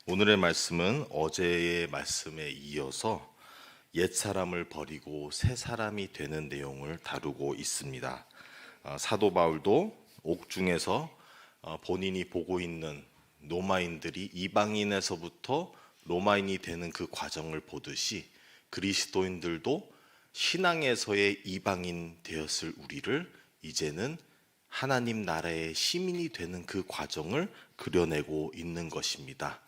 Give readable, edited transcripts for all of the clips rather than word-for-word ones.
오늘의 말씀은 어제의 말씀에 이어서 옛 사람을 버리고 새 사람이 되는 내용을 다루고 있습니다. 사도 바울도 옥중에서 본인이 보고 있는 로마인들이 이방인에서부터 로마인이 되는 그 과정을 보듯이 그리스도인들도 신앙에서의 이방인 되었을 우리를 이제는 하나님 나라의 시민이 되는 그 과정을 그려내고 있는 것입니다.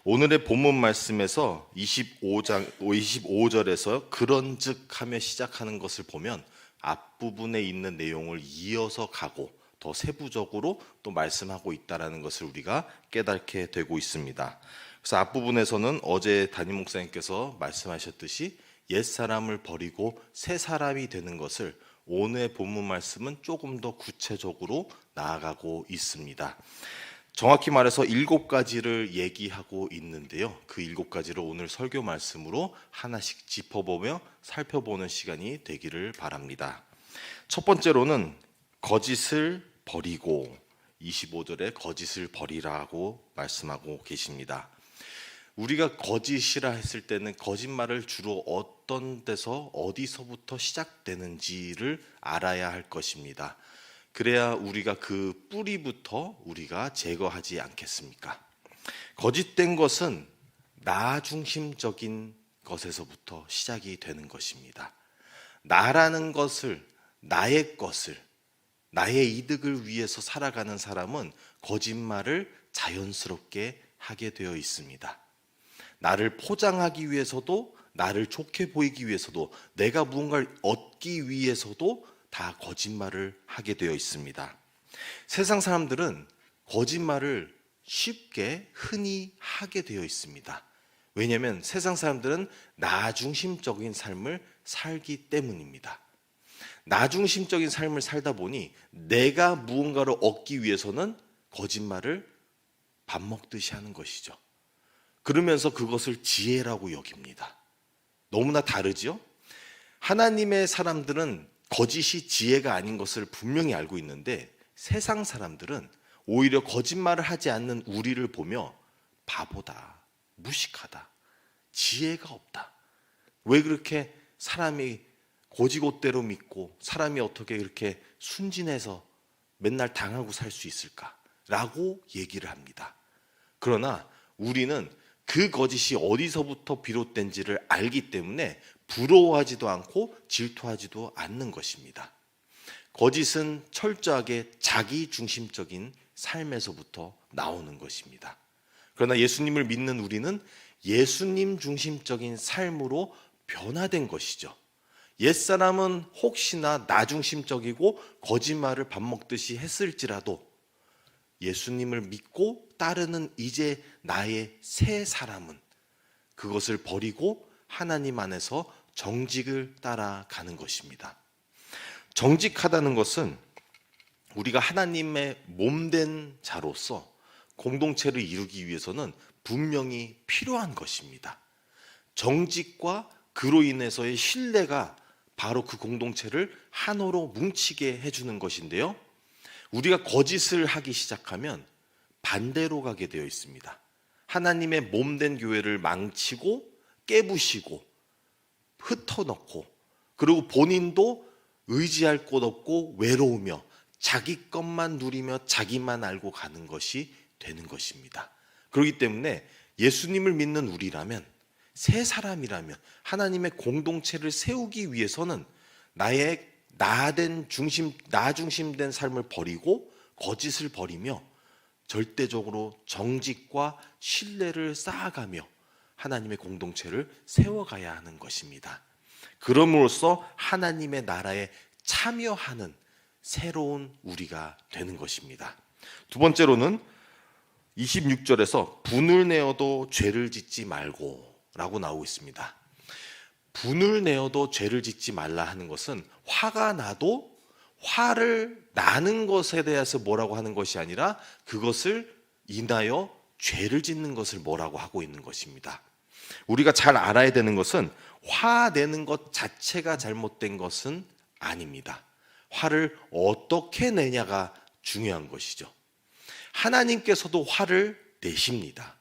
오늘의 본문 말씀에서 25절에서 그런즉 하며 시작하는 것을 보면 앞부분에 있는 내용을 이어서 가고 더 세부적으로 또 말씀하고 있다는 것을 우리가 깨닫게 되고 있습니다. 그래서 앞부분에서는 어제 담임 목사님께서 말씀하셨듯이 옛사람을 버리고 새 사람이 되는 것을 오늘의 본문 말씀은 조금 더 구체적으로 나아가고 있습니다. 정확히 말해서 7가지를 얘기하고 있는데요. 그 7가지를 오늘 설교 말씀으로 하나씩 짚어보며 살펴보는 시간이 되기를 바랍니다. 첫 번째로는 거짓을 버리고 25절에 거짓을 버리라고 말씀하고 계십니다. 우리가 거짓이라 했을 때는 거짓말을 주로 어떤 데서 어디서부터 시작되는지를 알아야 할 것입니다. 그래야 우리가 그 뿌리부터 우리가 제거하지 않겠습니까? 거짓된 것은 나 중심적인 것에서부터 시작이 되는 것입니다. 나라는 것을, 나의 것을, 나의 이득을 위해서 살아가는 사람은 거짓말을 자연스럽게 하게 되어 있습니다. 나를 포장하기 위해서도, 나를 좋게 보이기 위해서도, 내가 무언가를 얻기 위해서도 다 거짓말을 하게 되어 있습니다. 세상 사람들은 거짓말을 쉽게 흔히 하게 되어 있습니다. 왜냐하면 세상 사람들은 나 중심적인 삶을 살기 때문입니다. 나 중심적인 삶을 살다 보니 내가 무언가를 얻기 위해서는 거짓말을 밥 먹듯이 하는 것이죠. 그러면서 그것을 지혜라고 여깁니다. 너무나 다르죠? 하나님의 사람들은 거짓이 지혜가 아닌 것을 분명히 알고 있는데 세상 사람들은 오히려 거짓말을 하지 않는 우리를 보며 바보다, 무식하다, 지혜가 없다. 왜 그렇게 사람이 고지고대로 믿고 사람이 어떻게 그렇게 순진해서 맨날 당하고 살 수 있을까라고 얘기를 합니다. 그러나 우리는 그 거짓이 어디서부터 비롯된지를 알기 때문에 부러워하지도 않고 질투하지도 않는 것입니다. 거짓은 철저하게 자기 중심적인 삶에서부터 나오는 것입니다. 그러나 예수님을 믿는 우리는 예수님 중심적인 삶으로 변화된 것이죠. 옛사람은 혹시나 나 중심적이고 거짓말을 밥 먹듯이 했을지라도 예수님을 믿고 따르는 이제 나의 새 사람은 그것을 버리고 하나님 안에서 정직을 따라가는 것입니다. 정직하다는 것은 우리가 하나님의 몸된 자로서 공동체를 이루기 위해서는 분명히 필요한 것입니다. 정직과 그로 인해서의 신뢰가 바로 그 공동체를 하나로 뭉치게 해주는 것인데요. 우리가 거짓을 하기 시작하면 반대로 가게 되어 있습니다. 하나님의 몸된 교회를 망치고 깨부시고 흩어놓고 그리고 본인도 의지할 곳 없고 외로우며 자기 것만 누리며 자기만 알고 가는 것이 되는 것입니다. 그렇기 때문에 예수님을 믿는 우리라면 새 사람이라면 하나님의 공동체를 세우기 위해서는 나의 나 중심된 삶을 버리고 거짓을 버리며 절대적으로 정직과 신뢰를 쌓아가며 하나님의 공동체를 세워가야 하는 것입니다. 그럼으로써 하나님의 나라에 참여하는 새로운 우리가 되는 것입니다. 두 번째로는 26절에서 분을 내어도 죄를 짓지 말고 라고 나오고 있습니다. 분을 내어도 죄를 짓지 말라 하는 것은 화가 나도 화를 나는 것에 대해서 뭐라고 하는 것이 아니라 그것을 인하여 죄를 짓는 것을 뭐라고 하고 있는 것입니다. 우리가 잘 알아야 되는 것은 화내는 것 자체가 잘못된 것은 아닙니다. 화를 어떻게 내냐가 중요한 것이죠. 하나님께서도 화를 내십니다.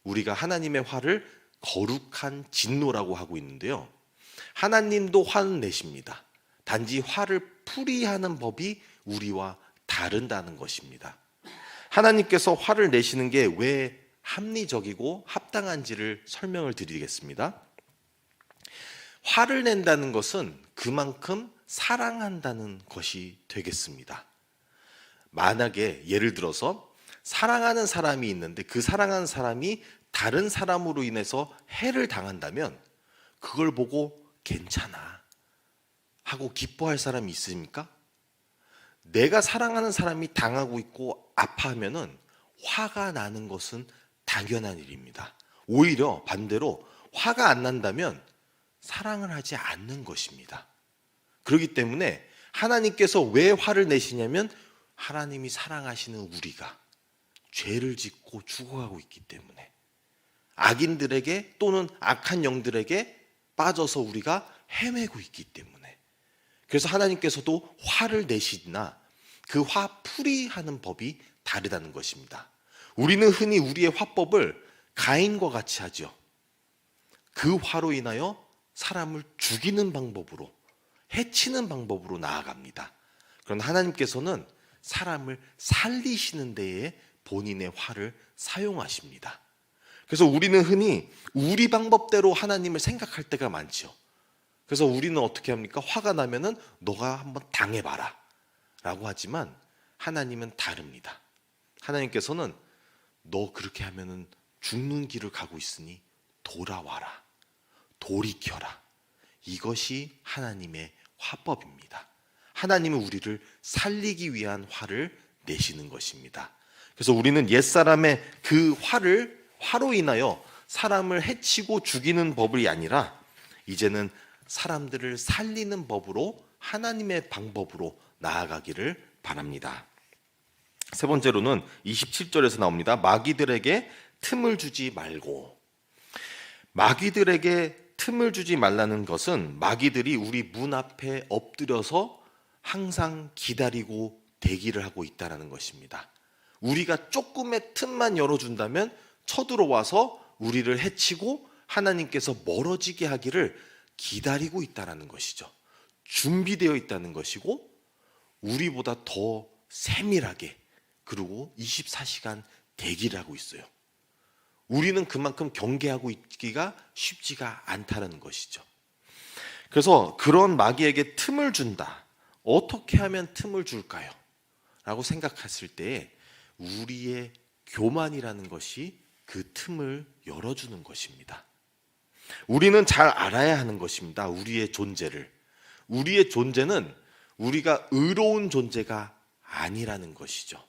우리가 하나님의 화를 거룩한 진노라고 하고 있는데요. 하나님도 화는 내십니다. 단지 화를 풀이하는 법이 우리와 다른다는 것입니다. 하나님께서 화를 내시는 게 왜 합리적이고 합당한지를 설명을 드리겠습니다. 화를 낸다는 것은 그만큼 사랑한다는 것이 되겠습니다. 만약에 예를 들어서 사랑하는 사람이 있는데 그 사랑하는 사람이 다른 사람으로 인해서 해를 당한다면 그걸 보고 괜찮아 하고 기뻐할 사람이 있습니까? 내가 사랑하는 사람이 당하고 있고 아파하면은 화가 나는 것은 당연한 일입니다. 오히려 반대로 화가 안 난다면 사랑을 하지 않는 것입니다. 그렇기 때문에 하나님께서 왜 화를 내시냐면 하나님이 사랑하시는 우리가 죄를 짓고 죽어가고 있기 때문에, 악인들에게 또는 악한 영들에게 빠져서 우리가 헤매고 있기 때문에, 그래서 하나님께서도 화를 내시나 그 화 풀이하는 법이 다르다는 것입니다. 우리는 흔히 우리의 화법을 가인과 같이 하죠. 그 화로 인하여 사람을 죽이는 방법으로, 해치는 방법으로 나아갑니다. 그러나 하나님께서는 사람을 살리시는 데에 본인의 화를 사용하십니다. 그래서 우리는 흔히 우리 방법대로 하나님을 생각할 때가 많죠. 그래서 우리는 어떻게 합니까? 화가 나면은 너가 한번 당해봐라 라고 하지만 하나님은 다릅니다. 하나님께서는 너 그렇게 하면은 죽는 길을 가고 있으니 돌아와라, 돌이켜라. 이것이 하나님의 화법입니다. 하나님은 우리를 살리기 위한 화를 내시는 것입니다. 그래서 우리는 옛사람의 그 화로 인하여 사람을 해치고 죽이는 법이 아니라 이제는 사람들을 살리는 법으로, 하나님의 방법으로 나아가기를 바랍니다. 세 번째로는 27절에서 나옵니다. 마귀들에게 틈을 주지 말고. 마귀들에게 틈을 주지 말라는 것은 마귀들이 우리 문 앞에 엎드려서 항상 기다리고 대기를 하고 있다는 것입니다. 우리가 조금의 틈만 열어준다면 쳐들어와서 우리를 해치고 하나님께서 멀어지게 하기를 기다리고 있다는 것이죠. 준비되어 있다는 것이고, 우리보다 더 세밀하게, 그리고 24시간 대기를 하고 있어요. 우리는 그만큼 경계하고 있기가 쉽지가 않다는 것이죠. 그래서 그런 마귀에게 틈을 준다. 어떻게 하면 틈을 줄까요? 라고 생각했을 때 우리의 교만이라는 것이 그 틈을 열어주는 것입니다. 우리는 잘 알아야 하는 것입니다. 우리의 존재를. 우리의 존재는 우리가 의로운 존재가 아니라는 것이죠.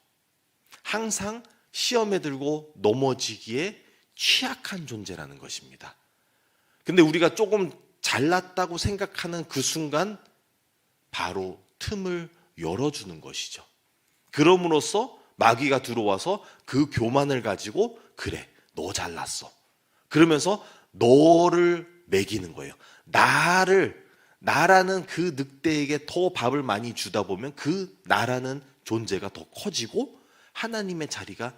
항상 시험에 들고 넘어지기에 취약한 존재라는 것입니다. 근데 우리가 조금 잘났다고 생각하는 그 순간 바로 틈을 열어주는 것이죠. 그럼으로써 마귀가 들어와서 그 교만을 가지고 그래, 너 잘났어. 그러면서 너를 먹이는 거예요. 나라는 그 늑대에게 더 밥을 많이 주다 보면 그 나라는 존재가 더 커지고 하나님의 자리가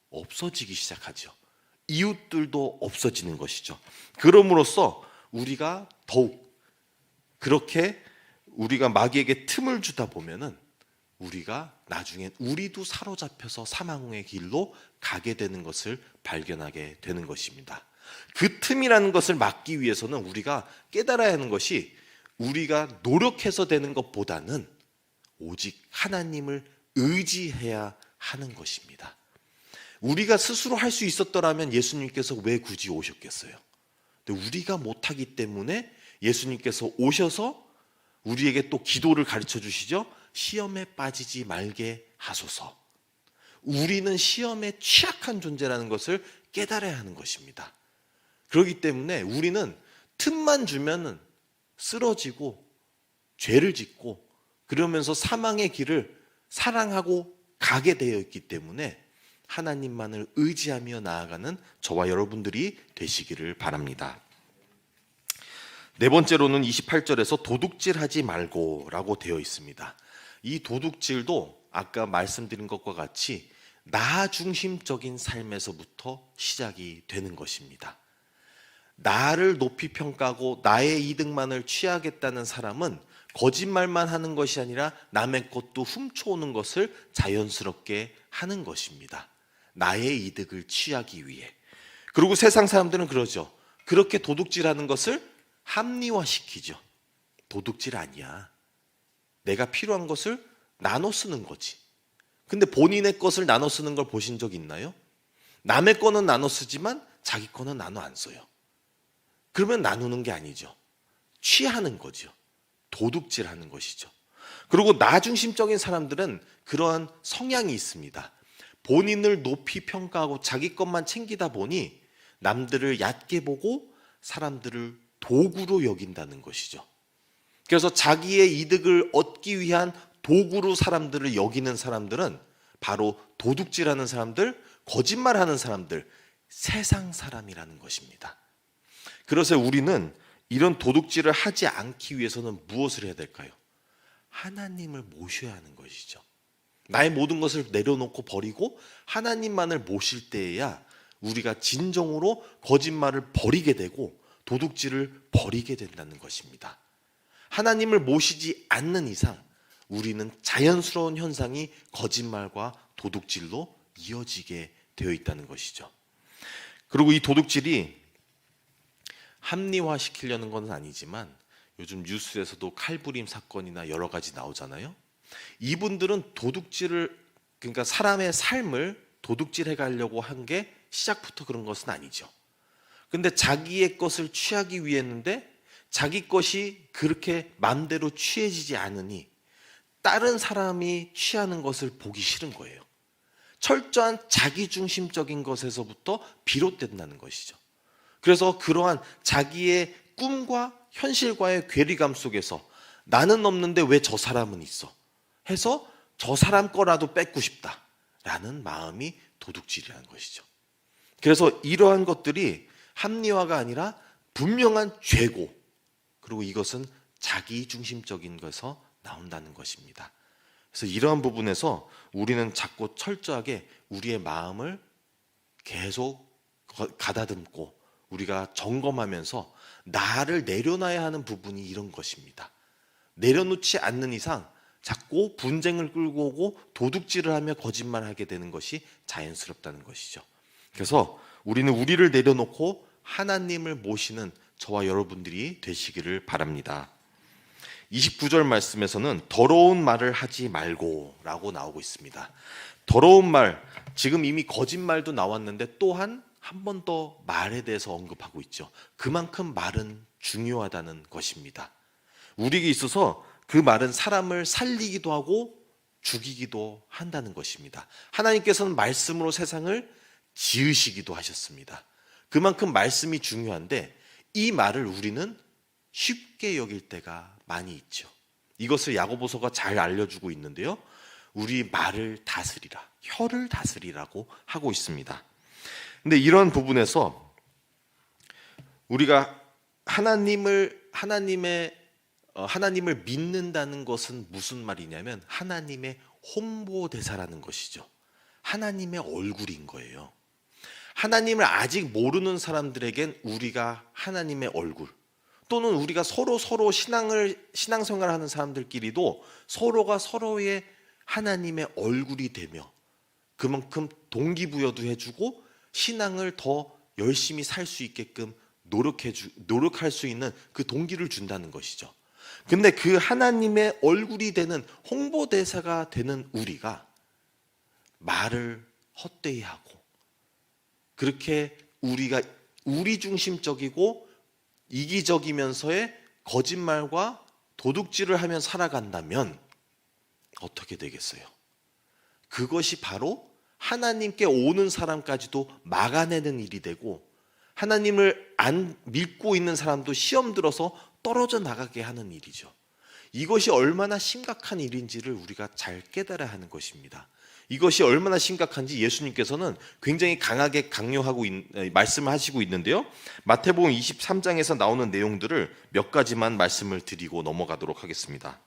없어지기 시작하죠. 이웃들도 없어지는 것이죠. 그럼으로써 우리가 더욱 그렇게 우리가 마귀에게 틈을 주다 보면은 우리가 나중에 우리도 사로잡혀서 사망의 길로 가게 되는 것을 발견하게 되는 것입니다. 그 틈이라는 것을 막기 위해서는 우리가 깨달아야 하는 것이 우리가 노력해서 되는 것보다는 오직 하나님을 의지해야 하는 것입니다. 우리가 스스로 할 수 있었더라면 예수님께서 왜 굳이 오셨겠어요? 근데 우리가 못하기 때문에 예수님께서 오셔서 우리에게 또 기도를 가르쳐 주시죠. 시험에 빠지지 말게 하소서. 우리는 시험에 취약한 존재라는 것을 깨달아야 하는 것입니다. 그렇기 때문에 우리는 틈만 주면 쓰러지고 죄를 짓고 그러면서 사망의 길을 사랑하고 가게 되어 있기 때문에 하나님만을 의지하며 나아가는 저와 여러분들이 되시기를 바랍니다. 네 번째로는 28절에서 도둑질하지 말고 라고 되어 있습니다. 이 도둑질도 아까 말씀드린 것과 같이 나 중심적인 삶에서부터 시작이 되는 것입니다. 나를 높이 평가하고 나의 이득만을 취하겠다는 사람은 거짓말만 하는 것이 아니라 남의 것도 훔쳐오는 것을 자연스럽게 하는 것입니다. 나의 이득을 취하기 위해. 그리고 세상 사람들은 그러죠. 그렇게 도둑질하는 것을 합리화시키죠. 도둑질 아니야. 내가 필요한 것을 나눠 쓰는 거지. 근데 본인의 것을 나눠 쓰는 걸 보신 적 있나요? 남의 거는 나눠 쓰지만 자기 거는 나눠 안 써요. 그러면 나누는 게 아니죠. 취하는 거죠. 도둑질하는 것이죠. 그리고 나 중심적인 사람들은 그러한 성향이 있습니다. 본인을 높이 평가하고 자기 것만 챙기다 보니 남들을 얕게 보고 사람들을 도구로 여긴다는 것이죠. 그래서 자기의 이득을 얻기 위한 도구로 사람들을 여기는 사람들은 바로 도둑질하는 사람들, 거짓말하는 사람들, 세상 사람이라는 것입니다. 그래서 우리는 이런 도둑질을 하지 않기 위해서는 무엇을 해야 될까요? 하나님을 모셔야 하는 것이죠. 나의 모든 것을 내려놓고 버리고 하나님만을 모실 때에야 우리가 진정으로 거짓말을 버리게 되고 도둑질을 버리게 된다는 것입니다. 하나님을 모시지 않는 이상 우리는 자연스러운 현상이 거짓말과 도둑질로 이어지게 되어 있다는 것이죠. 그리고 이 도둑질이 합리화시키려는 건 아니지만 요즘 뉴스에서도 칼부림 사건이나 여러 가지 나오잖아요. 이분들은 도둑질을, 그러니까 사람의 삶을 도둑질해 가려고 한 게 시작부터 그런 것은 아니죠. 근데 자기의 것을 취하기 위했는데 자기 것이 그렇게 마음대로 취해지지 않으니 다른 사람이 취하는 것을 보기 싫은 거예요. 철저한 자기중심적인 것에서부터 비롯된다는 것이죠. 그래서 그러한 자기의 꿈과 현실과의 괴리감 속에서 나는 없는데 왜 저 사람은 있어? 해서 저 사람 거라도 뺏고 싶다라는 마음이 도둑질이라는 것이죠. 그래서 이러한 것들이 합리화가 아니라 분명한 죄고, 그리고 이것은 자기중심적인 것에서 나온다는 것입니다. 그래서 이러한 부분에서 우리는 자꾸 철저하게 우리의 마음을 계속 가다듬고 우리가 점검하면서 나를 내려놔야 하는 부분이 이런 것입니다. 내려놓지 않는 이상 자꾸 분쟁을 끌고 오고 도둑질을 하며 거짓말하게 되는 것이 자연스럽다는 것이죠. 그래서 우리는 우리를 내려놓고 하나님을 모시는 저와 여러분들이 되시기를 바랍니다. 29절 말씀에서는 더러운 말을 하지 말고 라고 나오고 있습니다. 더러운 말, 지금 이미 거짓말도 나왔는데 또한 한 번 더 말에 대해서 언급하고 있죠. 그만큼 말은 중요하다는 것입니다. 우리에게 있어서 그 말은 사람을 살리기도 하고 죽이기도 한다는 것입니다. 하나님께서는 말씀으로 세상을 지으시기도 하셨습니다. 그만큼 말씀이 중요한데 이 말을 우리는 쉽게 여길 때가 많이 있죠. 이것을 야고보서가 잘 알려주고 있는데요. 우리 말을 다스리라, 혀를 다스리라고 하고 있습니다. 근데 이런 부분에서 우리가 하나님을 믿는다는 것은 무슨 말이냐면 하나님의 홍보대사라는 것이죠. 하나님의 얼굴인 거예요. 하나님을 아직 모르는 사람들에겐 우리가 하나님의 얼굴, 또는 우리가 서로 신앙생활하는 사람들끼리도 서로가 서로의 하나님의 얼굴이 되며 그만큼 동기부여도 해주고 신앙을 더 열심히 살 수 있게끔 노력할 수 있는 그 동기를 준다는 것이죠. 근데 그 하나님의 얼굴이 되는 홍보대사가 되는 우리가 말을 헛되이 하고 그렇게 우리가 우리 중심적이고 이기적이면서의 거짓말과 도둑질을 하며 살아간다면 어떻게 되겠어요? 그것이 바로 하나님께 오는 사람까지도 막아내는 일이 되고 하나님을 안 믿고 있는 사람도 시험 들어서 떨어져 나가게 하는 일이죠. 이것이 얼마나 심각한 일인지를 우리가 잘 깨달아야 하는 것입니다. 이것이 얼마나 심각한지 예수님께서는 굉장히 강하게 말씀을 하시고 있는데요. 마태복음 23장에서 나오는 내용들을 몇 가지만 말씀을 드리고 넘어가도록 하겠습니다.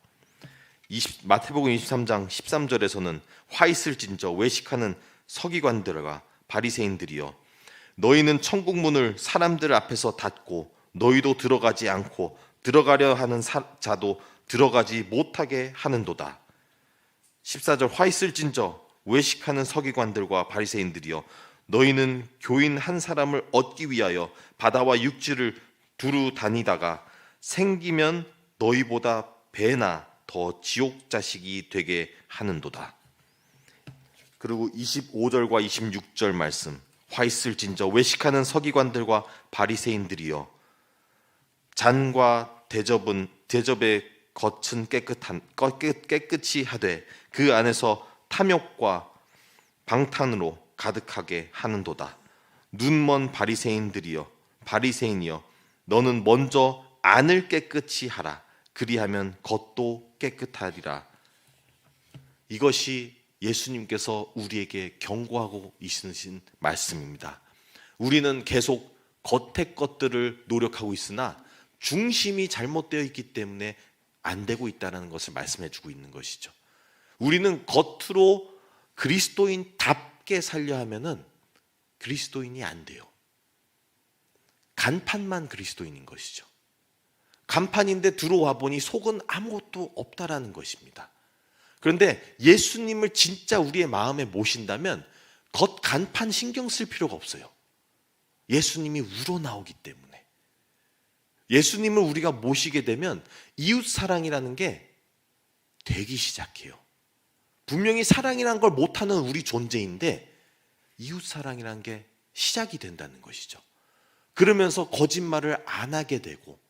마태복음 23장 13절에서는 화 있을진저 외식하는 서기관들과 바리새인들이여, 너희는 천국 문을 사람들 앞에서 닫고 너희도 들어가지 않고 들어가려 하는 자도 들어가지 못하게 하는도다. 14절, 화 있을진저 외식하는 서기관들과 바리새인들이여, 너희는 교인 한 사람을 얻기 위하여 바다와 육지를 두루 다니다가 생기면 너희보다 배나 더 지옥 자식이 되게 하는도다. 그리고 25절과 26절 말씀, 화 있을진저 외식하는 서기관들과 바리새인들이여, 잔과 대접의 겉은 깨끗이 하되 그 안에서 탐욕과 방탕으로 가득하게 하는도다. 눈먼 바리새인이여, 너는 먼저 안을 깨끗이 하라. 그리하면 겉도 깨끗하리라. 이것이 예수님께서 우리에게 경고하고 있으신 말씀입니다. 우리는 계속 겉의 것들을 노력하고 있으나 중심이 잘못되어 있기 때문에 안 되고 있다는 것을 말씀해 주고 있는 것이죠. 우리는 겉으로 그리스도인답게 살려 하면은 그리스도인이 안 돼요. 간판만 그리스도인인 것이죠. 간판인데 들어와 보니 속은 아무것도 없다라는 것입니다. 그런데 예수님을 진짜 우리의 마음에 모신다면 겉 간판 신경 쓸 필요가 없어요. 예수님이 우러나오기 때문에. 예수님을 우리가 모시게 되면 이웃사랑이라는 게 되기 시작해요. 분명히 사랑이라는 걸 못하는 우리 존재인데 이웃사랑이라는 게 시작이 된다는 것이죠. 그러면서 거짓말을 안 하게 되고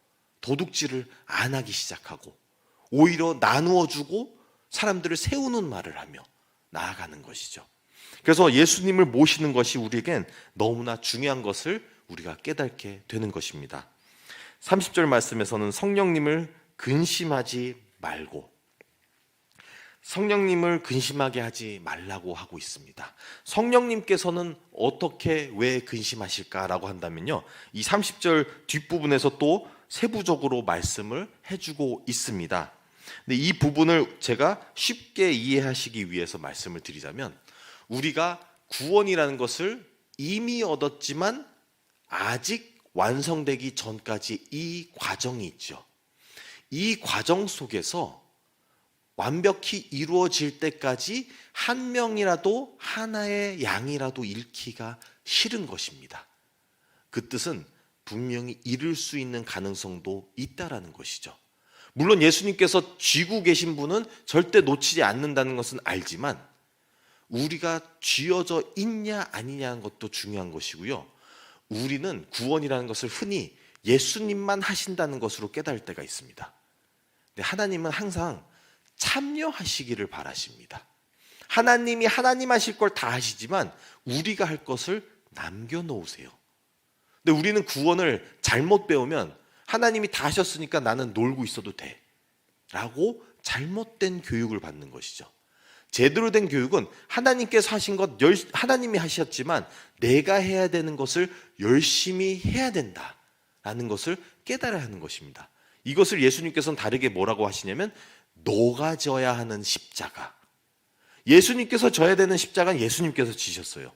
도둑질을 안 하기 시작하고 오히려 나누어주고 사람들을 세우는 말을 하며 나아가는 것이죠. 그래서 예수님을 모시는 것이 우리에겐 너무나 중요한 것을 우리가 깨닫게 되는 것입니다. 30절 말씀에서는 성령님을 근심하지 말고, 성령님을 근심하게 하지 말라고 하고 있습니다. 성령님께서는 어떻게 왜 근심하실까라고 한다면요, 이 30절 뒷부분에서 또 세부적으로 말씀을 해주고 있습니다. 근데 이 부분을 제가 쉽게 이해하시기 위해서 말씀을 드리자면, 우리가 구원이라는 것을 이미 얻었지만 아직 완성되기 전까지 이 과정이 있죠. 이 과정 속에서 완벽히 이루어질 때까지 한 명이라도, 하나의 양이라도 잃기가 싫은 것입니다. 그 뜻은 분명히 잃을 수 있는 가능성도 있다라는 것이죠. 물론 예수님께서 쥐고 계신 분은 절대 놓치지 않는다는 것은 알지만 우리가 쥐어져 있냐 아니냐는 것도 중요한 것이고요. 우리는 구원이라는 것을 흔히 예수님만 하신다는 것으로 깨달을 때가 있습니다. 근데 하나님은 항상 참여하시기를 바라십니다. 하나님이 하나님 하실 걸 다 하시지만 우리가 할 것을 남겨놓으세요. 근데 우리는 구원을 잘못 배우면 하나님이 다 하셨으니까 나는 놀고 있어도 돼 라고 잘못된 교육을 받는 것이죠. 제대로 된 교육은 하나님께서 하신 것 하나님이 하셨지만 내가 해야 되는 것을 열심히 해야 된다라는 것을 깨달아야 하는 것입니다. 이것을 예수님께서는 다르게 뭐라고 하시냐면 너가 져야 하는 십자가. 예수님께서 져야 되는 십자가는 예수님께서 지셨어요.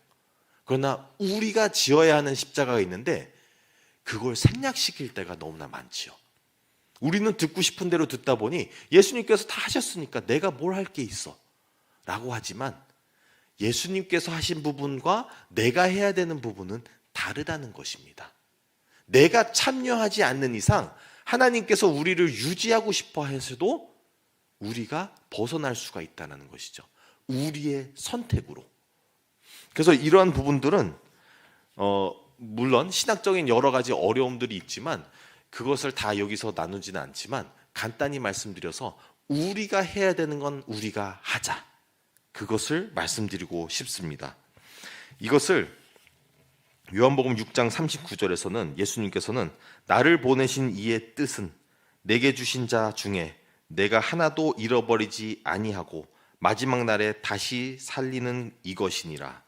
그러나 우리가 지어야 하는 십자가가 있는데 그걸 생략시킬 때가 너무나 많지요. 우리는 듣고 싶은 대로 듣다 보니 예수님께서 다 하셨으니까 내가 뭘 할 게 있어 라고 하지만 예수님께서 하신 부분과 내가 해야 되는 부분은 다르다는 것입니다. 내가 참여하지 않는 이상 하나님께서 우리를 유지하고 싶어 하셔도 우리가 벗어날 수가 있다는 것이죠. 우리의 선택으로. 그래서 이러한 부분들은 물론 신학적인 여러 가지 어려움들이 있지만 그것을 다 여기서 나누지는 않지만 간단히 말씀드려서 우리가 해야 되는 건 우리가 하자. 그것을 말씀드리고 싶습니다. 이것을 요한복음 6장 39절에서는 예수님께서는 나를 보내신 이의 뜻은 내게 주신 자 중에 내가 하나도 잃어버리지 아니하고 마지막 날에 다시 살리는 이것이니라.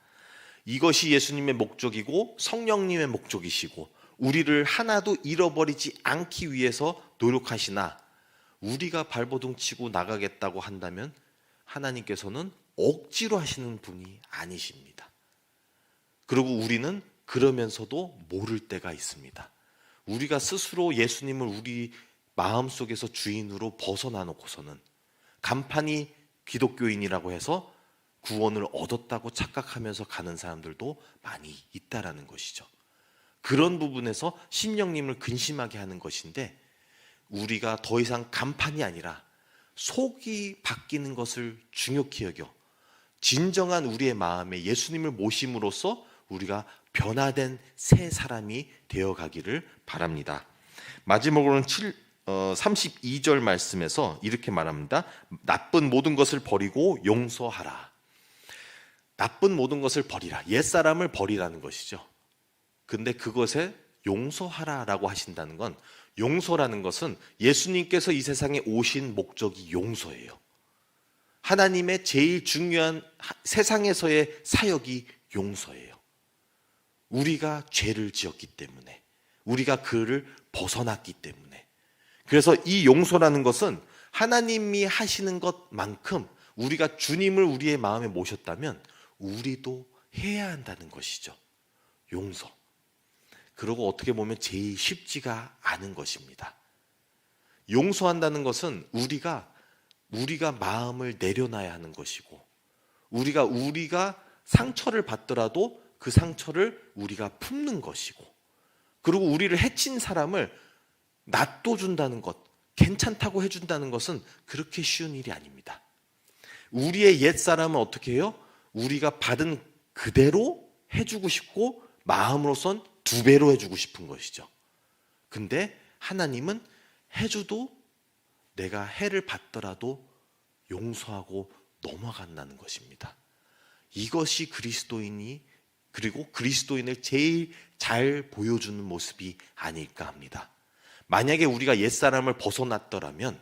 이것이 예수님의 목적이고 성령님의 목적이시고 우리를 하나도 잃어버리지 않기 위해서 노력하시나 우리가 발버둥 치고 나가겠다고 한다면 하나님께서는 억지로 하시는 분이 아니십니다. 그리고 우리는 그러면서도 모를 때가 있습니다. 우리가 스스로 예수님을 우리 마음속에서 주인으로 벗어나 놓고서는 간판이 기독교인이라고 해서 구원을 얻었다고 착각하면서 가는 사람들도 많이 있다라는 것이죠. 그런 부분에서 심령님을 근심하게 하는 것인데, 우리가 더 이상 간판이 아니라 속이 바뀌는 것을 중요히 여겨 진정한 우리의 마음에 예수님을 모심으로써 우리가 변화된 새 사람이 되어가기를 바랍니다. 마지막으로는 32절 말씀에서 이렇게 말합니다. 나쁜 모든 것을 버리고 용서하라. 나쁜 모든 것을 버리라. 옛사람을 버리라는 것이죠. 근데 그것에 용서하라라고 하신다는 건, 용서라는 것은 예수님께서 이 세상에 오신 목적이 용서예요. 하나님의 제일 중요한 세상에서의 사역이 용서예요. 우리가 죄를 지었기 때문에, 우리가 그를 벗어났기 때문에. 그래서 이 용서라는 것은 하나님이 하시는 것만큼 우리가 주님을 우리의 마음에 모셨다면 우리도 해야 한다는 것이죠. 용서. 그리고 어떻게 보면 제일 쉽지가 않은 것입니다. 용서한다는 것은 우리가 마음을 내려놔야 하는 것이고, 우리가 상처를 받더라도 그 상처를 우리가 품는 것이고, 그리고 우리를 해친 사람을 놔둬준다는 것, 괜찮다고 해준다는 것은 그렇게 쉬운 일이 아닙니다. 우리의 옛사람은 어떻게 해요? 우리가 받은 그대로 해주고 싶고 마음으로선 2배로 해주고 싶은 것이죠. 근데 하나님은 해줘도 내가 해를 받더라도 용서하고 넘어간다는 것입니다. 이것이 그리고 그리스도인을 제일 잘 보여주는 모습이 아닐까 합니다. 만약에 우리가 옛사람을 벗어났더라면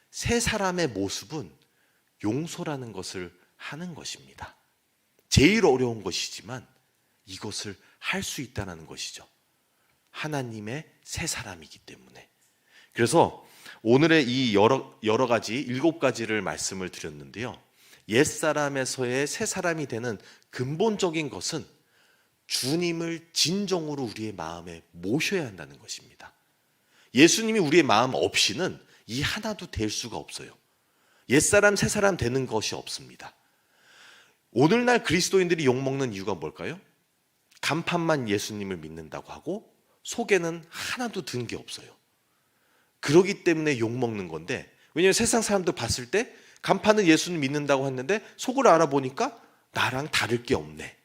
새 사람의 모습은 용서라는 것을 하는 것입니다. 제일 어려운 것이지만 이것을 할 수 있다는 것이죠. 하나님의 새 사람이기 때문에. 그래서 오늘의 이 여러 가지 7가지를 말씀을 드렸는데요. 옛사람에서의 새 사람이 되는 근본적인 것은 주님을 진정으로 우리의 마음에 모셔야 한다는 것입니다. 예수님이 우리의 마음 없이는 이 하나도 될 수가 없어요. 옛사람 새사람 되는 것이 없습니다. 오늘날 그리스도인들이 욕먹는 이유가 뭘까요? 간판만 예수님을 믿는다고 하고 속에는 하나도 든 게 없어요. 그러기 때문에 욕먹는 건데, 왜냐하면 세상 사람들 봤을 때 간판은 예수님 믿는다고 했는데 속을 알아보니까 나랑 다를 게 없네.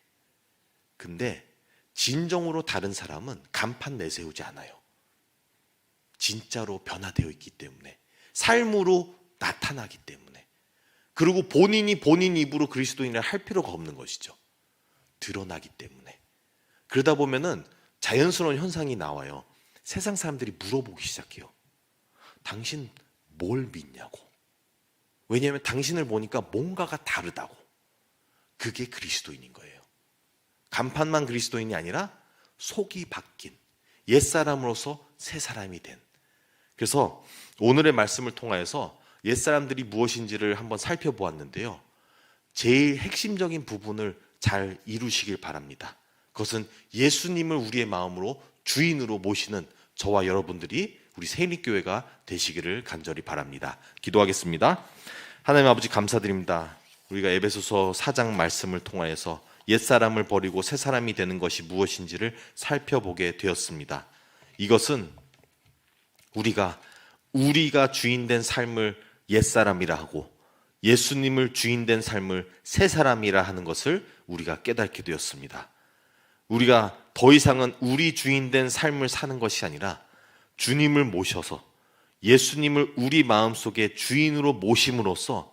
근데 진정으로 다른 사람은 간판 내세우지 않아요. 진짜로 변화되어 있기 때문에, 삶으로 나타나기 때문에, 그리고 본인이 본인 입으로 그리스도인을 할 필요가 없는 것이죠. 드러나기 때문에. 그러다 보면은 자연스러운 현상이 나와요. 세상 사람들이 물어보기 시작해요. 당신 뭘 믿냐고. 왜냐하면 당신을 보니까 뭔가가 다르다고. 그게 그리스도인인 거예요. 간판만 그리스도인이 아니라 속이 바뀐 옛사람으로서 새 사람이 된. 그래서 오늘의 말씀을 통하여서 옛사람들이 무엇인지를 한번 살펴보았는데요. 제일 핵심적인 부분을 잘 이루시길 바랍니다. 그것은 예수님을 우리의 마음으로 주인으로 모시는 저와 여러분들이 우리 세립교회가 되시기를 간절히 바랍니다. 기도하겠습니다. 하나님 아버지 감사드립니다. 우리가 에베소서 4장 말씀을 통하여서 옛사람을 버리고 새사람이 되는 것이 무엇인지를 살펴보게 되었습니다. 이것은 우리가 주인된 삶을 옛사람이라 하고 예수님을 주인된 삶을 새사람이라 하는 것을 우리가 깨닫게 되었습니다. 우리가 더 이상은 우리 주인된 삶을 사는 것이 아니라 주님을 모셔서 예수님을 우리 마음속에 주인으로 모심으로써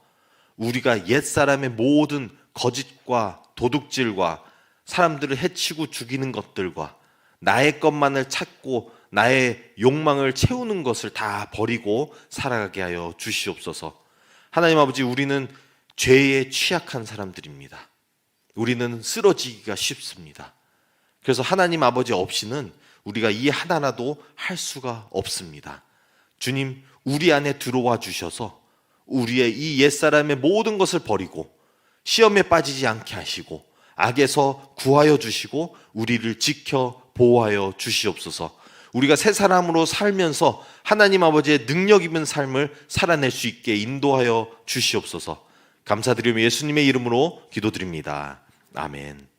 우리가 옛사람의 모든 거짓과 도둑질과 사람들을 해치고 죽이는 것들과 나의 것만을 찾고 나의 욕망을 채우는 것을 다 버리고 살아가게 하여 주시옵소서. 하나님 아버지, 우리는 죄에 취약한 사람들입니다. 우리는 쓰러지기가 쉽습니다. 그래서 하나님 아버지 없이는 우리가 이 하나라도 할 수가 없습니다. 주님, 우리 안에 들어와 주셔서 우리의 이 옛사람의 모든 것을 버리고 시험에 빠지지 않게 하시고 악에서 구하여 주시고 우리를 지켜 보호하여 주시옵소서. 우리가 새 사람으로 살면서 하나님 아버지의 능력 있는 삶을 살아낼 수 있게 인도하여 주시옵소서. 감사드리며 예수님의 이름으로 기도드립니다. 아멘.